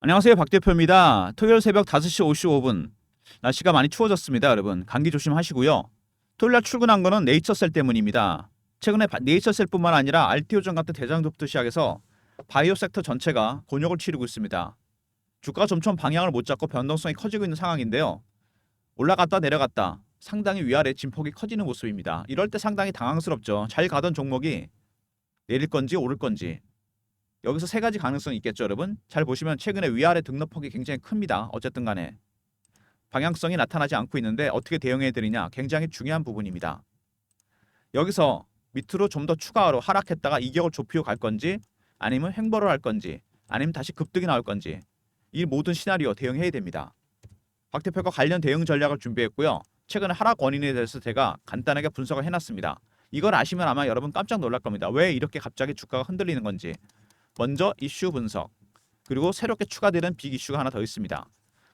안녕하세요. 박 대표입니다. 토요일 새벽 5시 55분. 날씨가 많이 추워졌습니다, 여러분. 감기 조심하시고요. 토요일 날 출근한 거는 네이처셀 때문입니다. 최근에 네이처셀뿐만 아니라 알티오전 같은 대장주부터 시작해서 바이오 섹터 전체가 곤욕을 치르고 있습니다. 주가가 점점 방향을 못 잡고 변동성이 커지고 있는 상황인데요. 올라갔다 내려갔다 상당히 위아래 진폭이 커지는 모습입니다. 이럴 때 상당히 당황스럽죠. 잘 가던 종목이 내릴 건지 오를 건지. 여기서 세 가지 가능성이 있겠죠, 여러분. 잘 보시면 최근에 위아래 등락폭이 굉장히 큽니다. 어쨌든 간에 방향성이 나타나지 않고 있는데 어떻게 대응해야 되느냐 굉장히 중요한 부분입니다. 여기서 밑으로 좀 더 추가로 하락했다가 이격을 좁히고 갈 건지 아니면 횡보를 할 건지 아니면 다시 급등이 나올 건지 이 모든 시나리오 대응해야 됩니다. 박 대표가 관련 대응 전략을 준비했고요. 최근에 하락 원인에 대해서 제가 간단하게 분석을 해놨습니다. 이걸 아시면 아마 여러분 깜짝 놀랄 겁니다. 왜 이렇게 갑자기 주가가 흔들리는 건지. 먼저 이슈 분석, 그리고 새롭게 추가되는 빅 이슈가 하나 더 있습니다.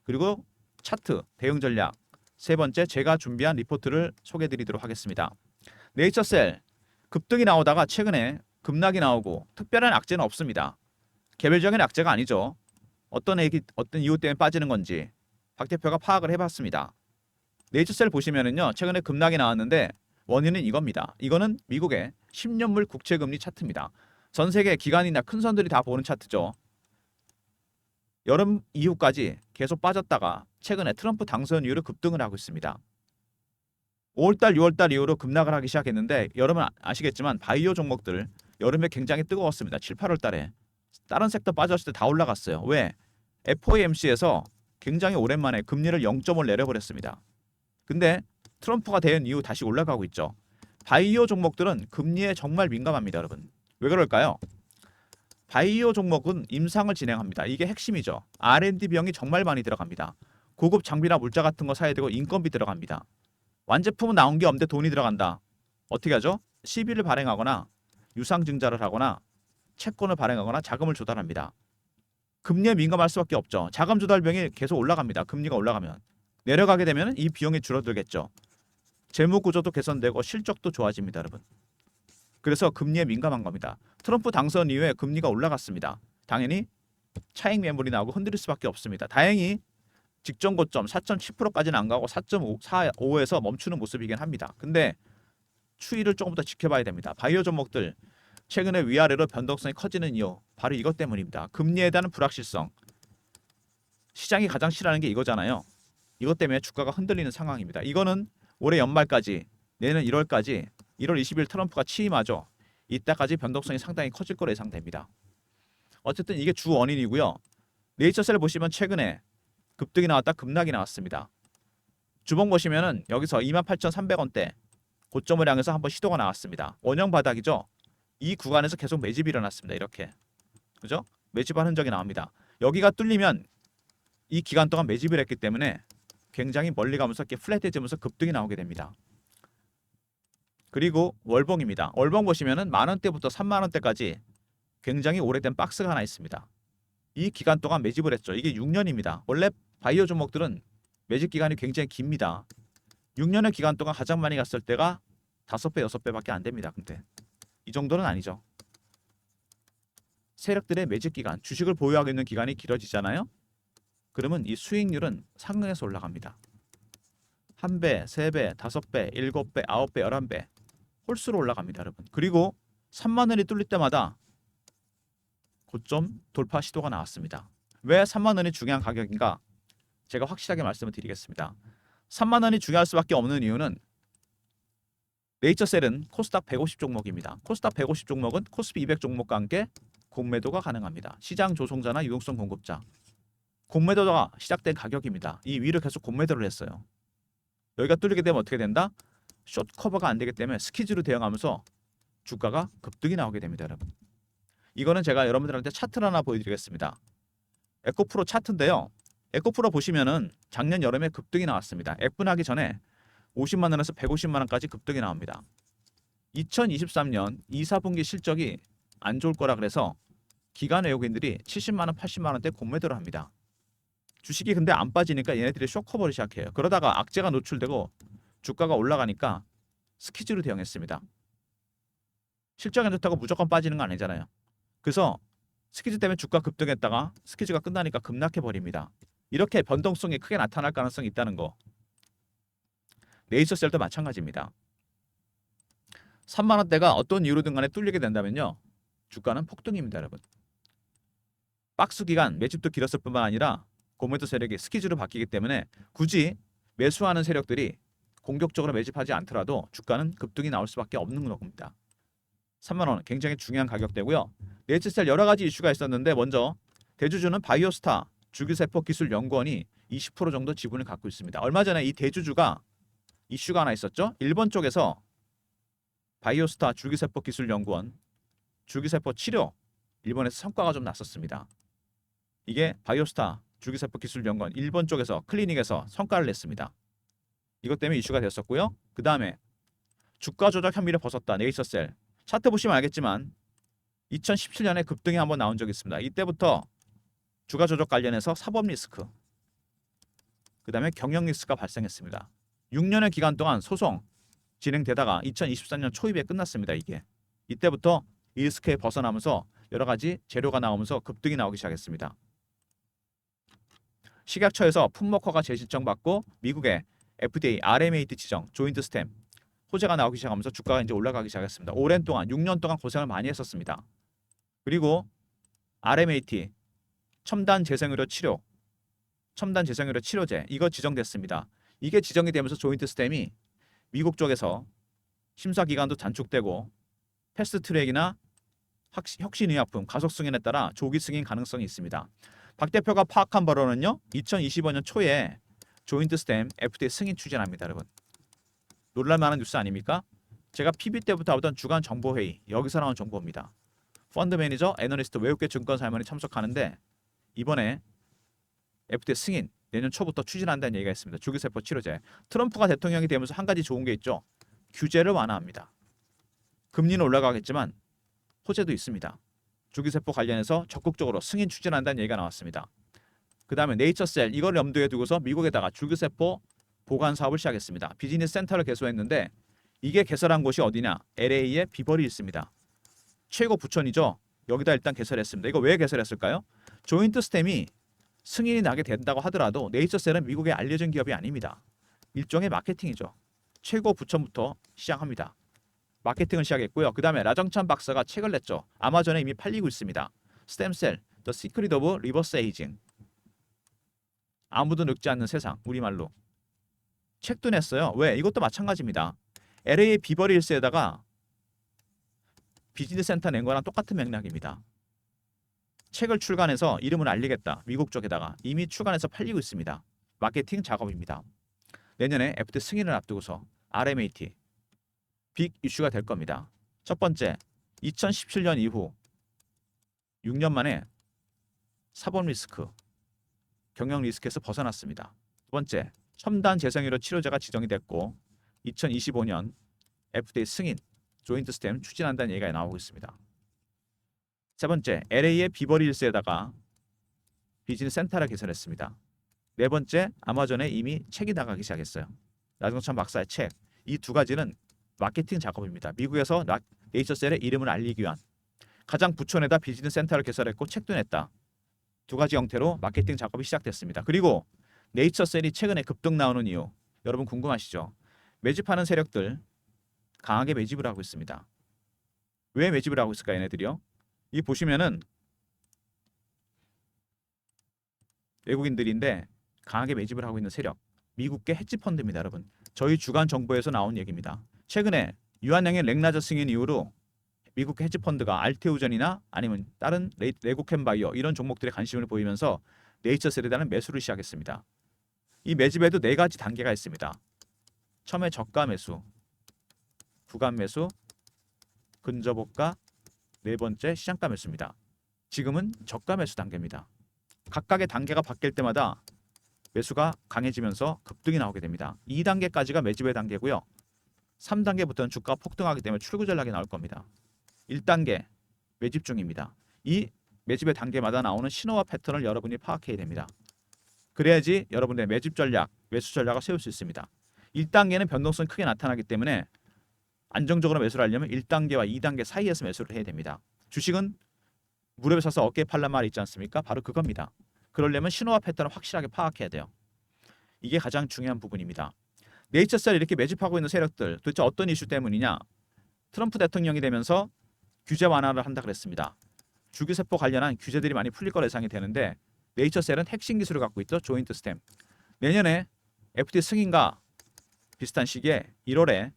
그리고 차트, 대응 전략, 세 번째 제가 준비한 리포트를 소개해드리도록 하겠습니다. 네이처셀 급등이 나오다가 최근에 급락이 나오고 특별한 악재는 없습니다. 개별적인 악재가 아니죠. 어떤 이유 때문에 빠지는 건지 박 대표가 파악을 해봤습니다. 네이처셀 보시면은요, 최근에 급락이 나왔는데 원인은 이겁니다. 이거는 미국의 10년물 국채금리 차트입니다. 전 세계 기관이나 큰 선들이 다 보는 차트죠. 여름 이후까지 계속 빠졌다가 최근에 트럼프 당선 이후로 급등을 하고 있습니다. 5월달, 6월달 이후로 급락을 하기 시작했는데 여러분 아시겠지만 바이오 종목들 여름에 굉장히 뜨거웠습니다. 7, 8월달에 다른 섹터 빠졌을 때 다 올라갔어요. 왜? FOMC에서 굉장히 오랜만에 금리를 0.5 내려버렸습니다. 근데 트럼프가 된 이후 다시 올라가고 있죠. 바이오 종목들은 금리에 정말 민감합니다, 여러분. 왜 그럴까요? 바이오 종목은 임상을 진행합니다. 이게 핵심이죠. R&D 비용이 정말 많이 들어갑니다. 고급 장비나 물자 같은 거 사야 되고 인건비 들어갑니다. 완제품은 나온 게 없는데 돈이 들어간다. 어떻게 하죠? 시비를 발행하거나 유상증자를 하거나 채권을 발행하거나 자금을 조달합니다. 금리에 민감할 수밖에 없죠. 자금 조달 비용이 계속 올라갑니다. 금리가 올라가면. 내려가게 되면 이 비용이 줄어들겠죠. 재무 구조도 개선되고 실적도 좋아집니다, 여러분. 그래서 금리에 민감한 겁니다. 트럼프 당선 이후에 금리가 올라갔습니다. 당연히 차익 매물이 나오고 흔들릴 수밖에 없습니다. 다행히 직전 고점 4.7%까지는 안 가고 4.45에서 멈추는 모습이긴 합니다. 근데 추이를 조금 더 지켜봐야 됩니다. 바이오 종목들 최근에 위아래로 변동성이 커지는 이유 바로 이것 때문입니다. 금리에 대한 불확실성. 시장이 가장 싫어하는 게 이거잖아요. 이것 때문에 주가가 흔들리는 상황입니다. 이거는 올해 연말까지 내년 1월까지 1월 20일 트럼프가 취임하죠. 이때까지 변동성이 상당히 커질 거로 예상됩니다. 어쨌든 이게 주 원인이고요. 네이처셀 보시면 최근에 급등이 나왔다 급락이 나왔습니다. 주봉 보시면은 여기서 28,300원대 고점을 향해서 한번 시도가 나왔습니다. 원형 바닥이죠. 이 구간에서 계속 매집이 일어났습니다. 이렇게. 그죠? 매집한 흔적이 나옵니다. 여기가 뚫리면 이 기간 동안 매집을 했기 때문에 굉장히 멀리 가면서 이렇게 플랫해지면서 급등이 나오게 됩니다. 그리고 월봉입니다. 월봉 보시면은 만 원대부터 3만 원대까지 굉장히 오래된 박스가 하나 있습니다. 이 기간 동안 매집을 했죠. 이게 6년입니다. 원래 바이오 종목들은 매집 기간이 굉장히 깁니다. 6년의 기간 동안 가장 많이 갔을 때가 5배, 6배밖에 안 됩니다. 근데 이 정도는 아니죠. 세력들의 매집 기간, 주식을 보유하고 있는 기간이 길어지잖아요. 그러면 이 수익률은 상승해서 올라갑니다. 1배, 3배, 5배, 7배, 9배, 11배 홀수로 올라갑니다, 여러분. 그리고 3만 원이 뚫릴 때마다 고점 돌파 시도가 나왔습니다. 왜 3만 원이 중요한 가격인가? 제가 확실하게 말씀을 드리겠습니다. 3만 원이 중요할 수밖에 없는 이유는 네이처셀은 코스닥 150 종목입니다. 코스닥 150 종목은 코스피 200 종목과 함께 공매도가 가능합니다. 시장 조성자나 유동성 공급자. 공매도가 시작된 가격입니다. 이 위를 계속 공매도를 했어요. 여기가 뚫리게 되면 어떻게 된다? 숏 커버가 안 되기 때문에 스키즈로 대응하면서 주가가 급등이 나오게 됩니다, 여러분. 이거는 제가 여러분들한테 차트를 하나 보여드리겠습니다. 에코프로 차트인데요. 에코프로 보시면은 작년 여름에 급등이 나왔습니다. 액분하기 전에 50만 원에서 150만 원까지 급등이 나옵니다. 2023년 2, 4분기 실적이 안 좋을 거라 그래서 기관 외국인들이 70만 원, 80만 원대 공매도를 합니다. 주식이 근데 안 빠지니까 얘네들이 쇼커버를 시작해요. 그러다가 악재가 노출되고 주가가 올라가니까 스키즈로 대응했습니다. 실적이 안 좋다고 무조건 빠지는 거 아니잖아요. 그래서 스퀴즈 때문에 주가 급등했다가 스퀴즈가 끝나니까 급락해 버립니다. 이렇게 변동성이 크게 나타날 가능성이 있다는 거. 네이처셀도 마찬가지입니다. 3만 원대가 어떤 이유로든 간에 뚫리게 된다면요. 주가는 폭등입니다, 여러분. 박스 기간 매집도 길었을 뿐만 아니라 고매도 세력이 스퀴즈로 바뀌기 때문에 굳이 매수하는 세력들이 공격적으로 매집하지 않더라도 주가는 급등이 나올 수밖에 없는 겁니다. 3만 원 굉장히 중요한 가격대고요. 네이처셀 여러 가지 이슈가 있었는데 먼저 대주주는 바이오스타 줄기세포기술연구원이 20% 정도 지분을 갖고 있습니다. 얼마 전에 이 대주주가 이슈가 하나 있었죠. 일본 쪽에서 바이오스타 줄기세포기술연구원 줄기세포 치료 일본에서 성과가 좀 났었습니다. 이게 바이오스타 줄기세포기술연구원 일본 쪽에서 클리닉에서 성과를 냈습니다. 이것 때문에 이슈가 됐었고요. 그 다음에 주가 조작 혐의를 벗었다. 네이처셀 차트 보시면 알겠지만 2017년에 급등이 한번 나온 적이 있습니다. 이때부터 주가 조작 관련해서 사법 리스크 그 다음에 경영 리스크가 발생했습니다. 6년의 기간 동안 소송 진행되다가 2023년 초입에 끝났습니다. 이때부터 이 리스크에 벗어나면서 여러 가지 재료가 나오면서 급등이 나오기 시작했습니다. 식약처에서 품목허가 재신청받고 미국의 FDA, RMAT 지정, 조인트 스탬 호재가 나오기 시작하면서 주가가 이제 올라가기 시작했습니다. 오랜 동안 6년 동안 고생을 많이 했었습니다. 그리고 RMAT 첨단 재생의료 치료, 첨단 재생의료 치료제 이거 지정됐습니다. 이게 지정이 되면서 조인트 스탬이 미국 쪽에서 심사 기간도 단축되고 패스트 트랙이나 혁신 의약품 가속 승인에 따라 조기 승인 가능성이 있습니다. 박 대표가 파악한 바로는요. 2025년 초에 조인트 스탬 FDA 승인 추진합니다, 여러분. 놀랄만한 뉴스 아닙니까? 제가 PB 때부터 하던 주간 정보회의 여기서 나온 정보입니다. 펀드 매니저, 애널리스트, 외국계 증권 사무원이 참석하는데 이번에 FDA 승인 내년 초부터 추진한다는 얘기가 있습니다. 줄기세포 치료제. 트럼프가 대통령이 되면서 한 가지 좋은 게 있죠. 규제를 완화합니다. 금리는 올라가겠지만 호재도 있습니다. 줄기세포 관련해서 적극적으로 승인 추진한다는 얘기가 나왔습니다. 그 다음에 네이처셀 이걸 염두에 두고서 미국에다가 줄기세포 보관 사업을 시작했습니다. 비즈니스 센터를 개소했는데 이게 개설한 곳이 어디냐? LA에 비버리 있습니다. 최고 부천이죠. 여기다 일단 개설했습니다. 이거 왜 개설했을까요? 조인트 스탬이 승인이 나게 된다고 하더라도 네이처셀은 미국에 알려진 기업이 아닙니다. 일종의 마케팅이죠. 최고 부천부터 시작합니다. 마케팅을 시작했고요. 그 다음에 라정찬 박사가 책을 냈죠. 아마존에 이미 팔리고 있습니다. 스템셀, The Secret of Reverse Aging. 아무도 늙지 않는 세상, 우리말로. 책도 냈어요. 왜? 이것도 마찬가지입니다. LA 비버리힐스에다가 비즈니스 센터 낸 거랑 똑같은 맥락입니다. 책을 출간해서 이름을 알리겠다. 미국 쪽에다가 이미 출간해서 팔리고 있습니다. 마케팅 작업입니다. 내년에 FDA 승인을 앞두고서 RMAT 빅 이슈가 될 겁니다. 첫 번째, 2017년 이후 6년 만에 사법 리스크, 경영 리스크에서 벗어났습니다. 두 번째, 첨단 재생의료 치료제가 지정이 됐고 2025년 FDA 승인, 조인트 스탬 추진한다는 얘기가 나오고 있습니다. 세 번째, LA의 비버리힐스에다가 비즈니스 센터를 개설했습니다. 네 번째, 아마존에 이미 책이 나가기 시작했어요. 라정찬 박사의 책. 이 두 가지는 마케팅 작업입니다. 미국에서 네이처셀의 이름을 알리기 위한 가장 부천에다 비즈니스 센터를 개설했고 책도 냈다. 두 가지 형태로 마케팅 작업이 시작됐습니다. 그리고 네이처셀이 최근에 급등 나오는 이유 여러분 궁금하시죠? 매집하는 세력들 강하게 매집을 하고 있습니다. 왜 매집을 하고 있을까 얘네들이요? 이 보시면은 외국인들인데 강하게 매집을 하고 있는 세력 미국계 헤지펀드입니다. 여러분 저희 주간 정보에서 나온 얘기입니다. 최근에 유한양의 렉나저 승인 이후로 미국 헤지펀드가 알테오전이나 아니면 다른 레고캠바이오 이런 종목들에 관심을 보이면서 네이처셀에 대한 매수를 시작했습니다. 이 매집에도 네 가지 단계가 있습니다. 처음에 저가 매수, 구간 매수, 근저보가, 네 번째 시장가 매수입니다. 지금은 저가 매수 단계입니다. 각각의 단계가 바뀔 때마다 매수가 강해지면서 급등이 나오게 됩니다. 2단계까지가 매집의 단계고요. 3단계부터는 주가가 폭등하기 때문에 출구 전략이 나올 겁니다. 1단계 매집 중입니다. 이 매집의 단계마다 나오는 신호와 패턴을 여러분이 파악해야 됩니다. 그래야지 여러분의 매집 전략, 매수 전략을 세울 수 있습니다. 1단계는 변동성이 크게 나타나기 때문에 안정적으로 매수를 하려면 1단계와 2단계 사이에서 매수를 해야 됩니다. 주식은 무릎에 서서 어깨에 팔란 말이 있지 않습니까? 바로 그겁니다. 그러려면 신호와 패턴을 확실하게 파악해야 돼요. 이게 가장 중요한 부분입니다. 네이처셀 이렇게 매집하고 있는 세력들 도대체 어떤 이슈 때문이냐? 트럼프 대통령이 되면서 규제 완화를 한다 그랬습니다. 줄기세포 관련한 규제들이 많이 풀릴 거라 예상이 되는데 네이처셀은 핵심 기술을 갖고 있죠. 조인트 스템. 내년에 FT 승인과 비슷한 시기에 1월에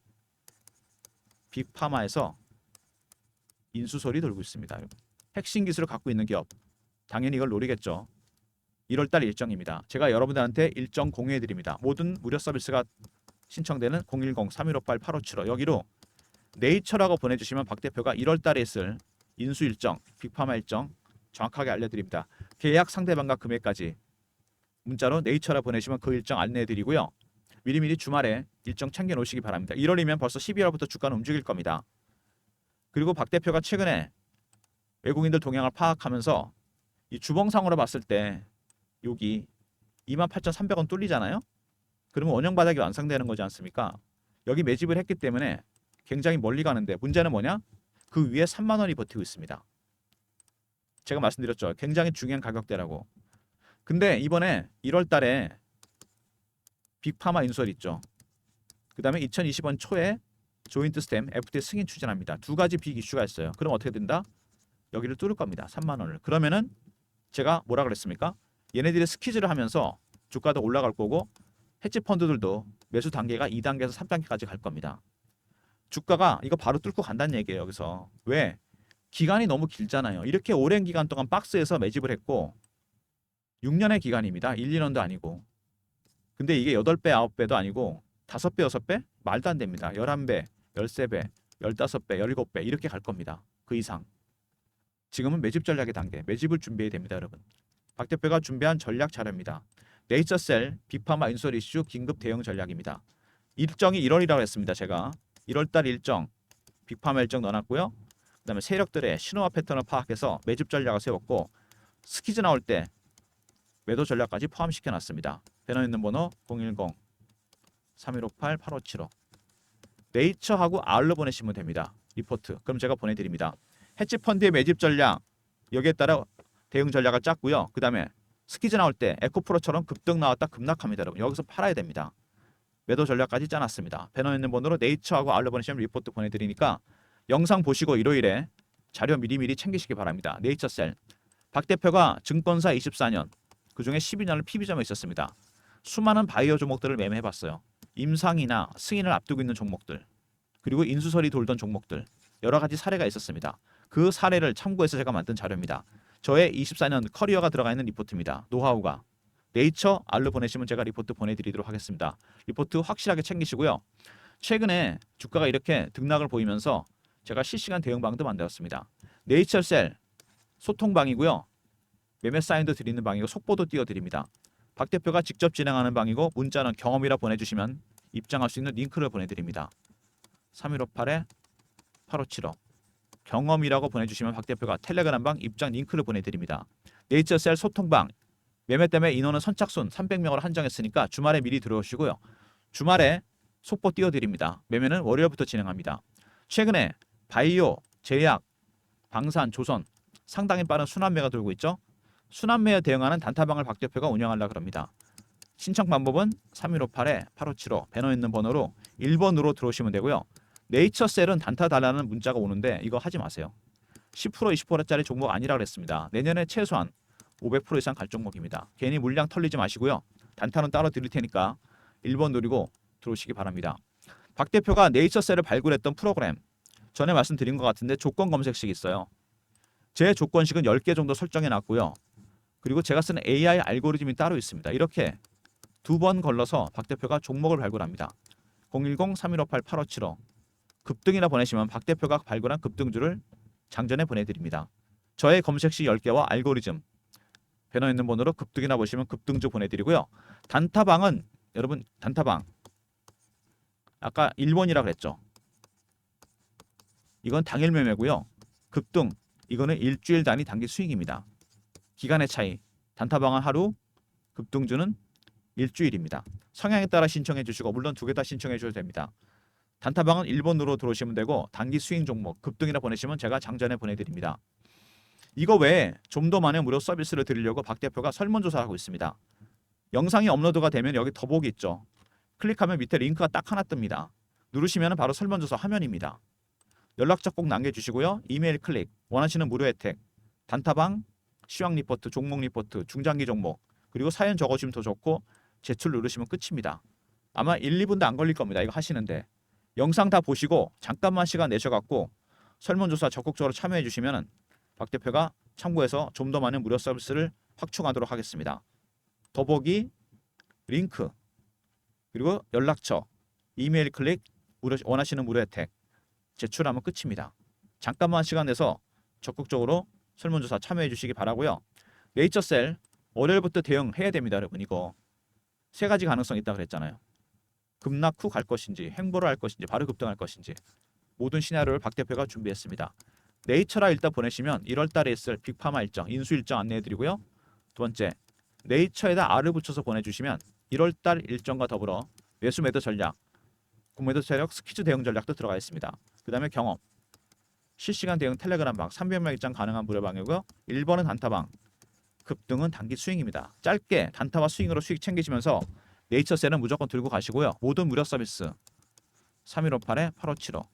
빅파마에서 인수설이 돌고 있습니다. 핵심 기술을 갖고 있는 기업 당연히 이걸 노리겠죠. 1월달 일정입니다. 제가 여러분들한테 일정 공유해드립니다. 모든 무료 서비스가 신청되는 010-3158-8575 여기로 네이처라고 보내주시면 박 대표가 1월달에 있을 인수 일정, 빅파마 일정 정확하게 알려드립니다. 계약 상대방과 금액까지 문자로 네이처라 보내시면 그 일정 안내해드리고요. 미리미리 주말에 일정 챙겨 놓으시기 바랍니다. 1월이면 벌써 12월부터 주가는 움직일 겁니다. 그리고 박 대표가 최근에 외국인들 동향을 파악하면서 이 주봉상으로 봤을 때 여기 28,300원 뚫리잖아요. 그러면 원형 바닥이 완성되는 거지 않습니까? 여기 매집을 했기 때문에 굉장히 멀리 가는데 문제는 뭐냐? 그 위에 3만 원이 버티고 있습니다. 제가 말씀드렸죠. 굉장히 중요한 가격대라고. 근데 이번에 1월 달에 빅파마 인수설 있죠. 그 다음에 2020년 초에 조인트 스템 FT 승인 추진합니다. 두 가지 빅 이슈가 있어요. 그럼 어떻게 된다? 여기를 뚫을 겁니다. 3만 원을. 그러면은 제가 뭐라 그랬습니까? 얘네들이 스퀴즈를 하면서 주가도 올라갈 거고 헤지 펀드들도 매수 단계가 2단계에서 3단계까지 갈 겁니다. 주가가 이거 바로 뚫고 간다는 얘기예요. 여기서. 왜? 기간이 너무 길잖아요. 이렇게 오랜 기간 동안 박스에서 매집을 했고 6년의 기간입니다. 1, 2년도 아니고. 근데 이게 8배, 9배도 아니고 5배, 6배? 말도 안 됩니다. 11배, 13배, 15배, 17배 이렇게 갈 겁니다. 그 이상. 지금은 매집 전략의 단계. 매집을 준비해야 됩니다. 여러분. 박 대표가 준비한 전략 자료입니다. 네이처셀, 빅파마 인수설 이슈 긴급 대응 전략입니다. 일정이 1월이라고 했습니다. 제가. 1월달 일정, 빅파마 일정 넣어놨고요. 그 다음에 세력들의 신호와 패턴을 파악해서 매집 전략을 세웠고 스퀴즈 나올 때 매도 전략까지 포함시켜놨습니다. 배너 있는 번호 010-3158-8575 네이처하고 R로 보내시면 됩니다. 리포트. 그럼 제가 보내드립니다. 헤지펀드의 매집 전략 여기에 따라 대응 전략을 짰고요. 그 다음에 스퀴즈 나올 때 에코프로처럼 급등 나왔다 급락합니다. 여러분 여기서 팔아야 됩니다. 매도 전략까지 짜놨습니다. 배너 있는 번호로 네이처하고 R로 보내시면 리포트 보내드리니까 영상 보시고 일요일에 자료 미리미리 챙기시기 바랍니다. 네이처셀. 박 대표가 증권사 24년 그중에 12년을 PB점에 있었습니다. 수많은 바이오 종목들을 매매해봤어요. 임상이나 승인을 앞두고 있는 종목들 그리고 인수설이 돌던 종목들 여러 가지 사례가 있었습니다. 그 사례를 참고해서 제가 만든 자료입니다. 저의 24년 커리어가 들어가 있는 리포트입니다. 노하우가. 네이처 R로 보내시면 제가 리포트 보내드리도록 하겠습니다. 리포트 확실하게 챙기시고요. 최근에 주가가 이렇게 등락을 보이면서 제가 실시간 대응방도 만들었습니다. 네이처셀 소통방이고요. 매매 사인도 드리는 방이고 속보도 띄워드립니다. 박 대표가 직접 진행하는 방이고 문자는 경험이라 보내주시면 입장할 수 있는 링크를 보내드립니다. 3158-8575 경험이라고 보내주시면 박 대표가 텔레그램 방 입장 링크를 보내드립니다. 네이처셀 소통방 매매 때문에 인원은 선착순 300명으로 한정했으니까 주말에 미리 들어오시고요. 주말에 속보 띄워드립니다. 매매는 월요일부터 진행합니다. 최근에 바이오, 제약, 방산, 조선 상당히 빠른 순환매가 돌고 있죠. 순환매에 대응하는 단타방을 박 대표가 운영하려고 합니다. 신청 방법은 3158-8575 배너 있는 번호로 1번으로 들어오시면 되고요. 네이처셀은 단타 달라는 문자가 오는데 이거 하지 마세요. 10% 20%짜리 종목 아니라 그랬습니다. 내년에 최소한 500% 이상 갈 종목입니다. 괜히 물량 털리지 마시고요. 단타는 따로 드릴 테니까 1번 누리고 들어오시기 바랍니다. 박 대표가 네이처셀을 발굴했던 프로그램 전에 말씀드린 것 같은데 조건 검색식이 있어요. 제 조건식은 10개 정도 설정해 놨고요. 그리고 제가 쓰는 AI 알고리즘이 따로 있습니다. 이렇게 2번 걸러서 박 대표가 종목을 발굴합니다. 010-3158-8575 급등이나 보내시면 박 대표가 발굴한 급등주를 장전해 보내드립니다. 저의 검색식 10개와 알고리즘 배너 있는 번호로 급등이나 보시면 급등주 보내드리고요. 단타방은 여러분 단타방 아까 1번이라 그랬죠. 이건 당일 매매고요. 급등 이거는 일주일 단위 단기 수익입니다. 기간의 차이 단타방은 하루 급등주는 일주일입니다. 성향에 따라 신청해 주시고 물론 2개 다 신청해 주셔도 됩니다. 단타방은 1번으로 들어오시면 되고 단기 수익 종목 급등이나 보내시면 제가 장전해 보내드립니다. 이거 외에 좀 더 많은 무료 서비스를 드리려고 박 대표가 설문조사하고 있습니다. 영상이 업로드가 되면 여기 더보기 있죠. 클릭하면 밑에 링크가 딱 하나 뜹니다. 누르시면 바로 설문조사 화면입니다. 연락처 꼭 남겨주시고요. 이메일 클릭, 원하시는 무료 혜택, 단타방, 시황 리포트, 종목 리포트, 중장기 종목, 그리고 사연 적어주시면 더 좋고 제출 누르시면 끝입니다. 아마 1, 2분도 안 걸릴 겁니다. 이거 하시는데. 영상 다 보시고 잠깐만 시간 내셔갖고 설문조사 적극적으로 참여해 주시면 박 대표가 참고해서 좀 더 많은 무료 서비스를 확충하도록 하겠습니다. 더보기, 링크, 그리고 연락처, 이메일 클릭, 원하시는 무료 혜택 제출하면 끝입니다. 잠깐만 시간 내서 적극적으로 설문조사 참여해 주시기 바라고요. 네이처셀 월요일부터 대응해야 됩니다. 여러분 이거 세 가지 가능성이 있다고 그랬잖아요. 급락 후 갈 것인지, 행보를 할 것인지, 바로 급등할 것인지 모든 시나리오를 박 대표가 준비했습니다. 네이처라 일단 보내시면 1월 달에 있을 빅파마 일정, 인수 일정 안내해드리고요. 두 번째, 네이처에다 R을 붙여서 보내주시면 1월 달 일정과 더불어 매수 매도 전략, 공매도 세력, 스퀴즈 대응 전략도 들어가 있습니다. 그 다음에 경험, 실시간 대응 텔레그램 방, 300명 입장 가능한 무료 방이고요. 1번은 단타방, 급등은 단기 스윙입니다. 짧게 단타와 스윙으로 수익 챙기시면서 네이처셀은 무조건 들고 가시고요. 모든 무료 서비스 3158-8575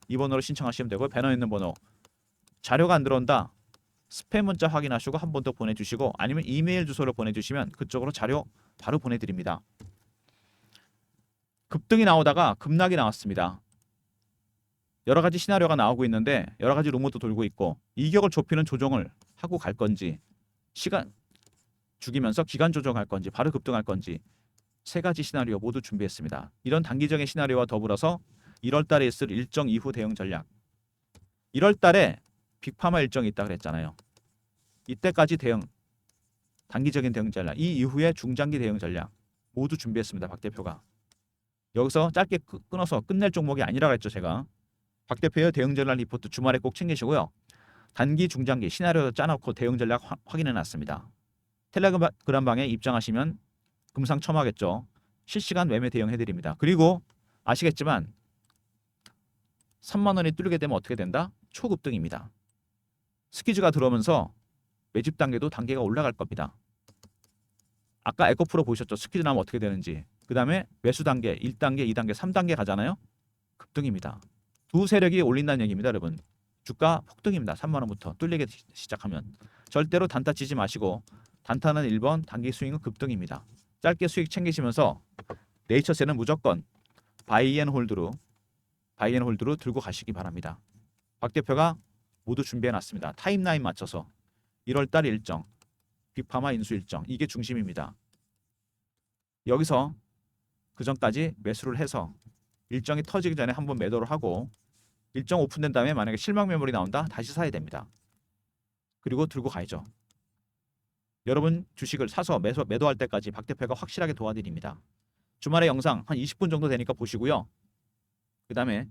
이 번호로 신청하시면 되고요. 배너에 있는 번호. 자료가 안 들어온다. 스팸 문자 확인하시고 한 번 더 보내주시고 아니면 이메일 주소를 보내주시면 그쪽으로 자료 바로 보내드립니다. 급등이 나오다가 급락이 나왔습니다. 여러 가지 시나리오가 나오고 있는데 여러 가지 루머도 돌고 있고 이격을 좁히는 조정을 하고 갈 건지 시간 죽이면서 기간 조정할 건지 바로 급등할 건지 세 가지 시나리오 모두 준비했습니다. 이런 단기적인 시나리오와 더불어서 1월 달에 있을 일정 이후 대응 전략. 1월 달에 빅파마 일정이 있다 그랬잖아요. 이때까지 대응, 단기적인 대응 전략, 이 이후에 중장기 대응 전략 모두 준비했습니다. 박 대표가. 여기서 짧게 끊어서 끝낼 종목이 아니라고 했죠. 제가. 박 대표의 대응 전략 리포트 주말에 꼭 챙기시고요. 단기, 중장기 시나리오 짜놓고 대응 전략 확인해놨습니다. 텔레그램 방에 입장하시면 금상첨화겠죠. 실시간 매매 대응해드립니다. 그리고 아시겠지만 3만 원이 뚫리게 되면 어떻게 된다? 초급등입니다. 스퀴즈가 들어오면서 매집 단계도 단계가 올라갈 겁니다. 아까 에코프로 보셨죠? 스퀴즈 나면 어떻게 되는지. 그 다음에 매수 단계 1단계, 2단계, 3단계 가잖아요. 급등입니다. 두 세력이 올린다는 얘기입니다. 여러분. 주가 폭등입니다. 3만 원부터 뚫리게 시작하면. 절대로 단타 치지 마시고 단타는 1번, 단기 스윙은 급등입니다. 짧게 수익 챙기시면서 네이처셀은 무조건 바이앤홀드로 들고 가시기 바랍니다. 박 대표가 모두 준비해놨습니다. 타임라인 맞춰서 1월달 일정, 빅파마 인수 일정 이게 중심입니다. 여기서 그 전까지 매수를 해서 일정이 터지기 전에 한번 매도를 하고 일정 오픈된 다음에 만약에 실망 매물이 나온다 다시 사야 됩니다. 그리고 들고 가야죠. 여러분 주식을 사서 매도할 때까지 박 대표가 확실하게 도와드립니다. 주말에 영상 한 20분 정도 되니까 보시고요. 그 다음에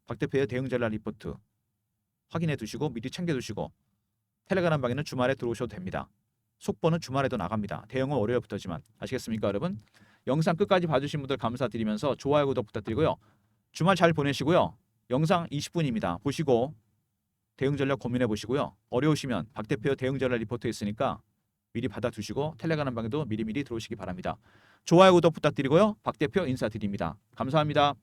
박 대표의 대응 전략 리포트 확인해 두시고 미리 챙겨 두시고 텔레그램 방에는 주말에 들어오셔도 됩니다. 속보는 주말에도 나갑니다. 대응은 월요일부터지만 아시겠습니까 여러분? 영상 끝까지 봐주신 분들 감사드리면서 좋아요 구독 부탁드리고요. 주말 잘 보내시고요. 영상 20분입니다. 보시고 대응 전략 고민해 보시고요. 어려우시면 박 대표 대응 전략 리포트 있으니까 미리 받아두시고 텔레그램 방에도 미리미리 들어오시기 바랍니다. 좋아요 구독 부탁드리고요. 박 대표 인사드립니다. 감사합니다.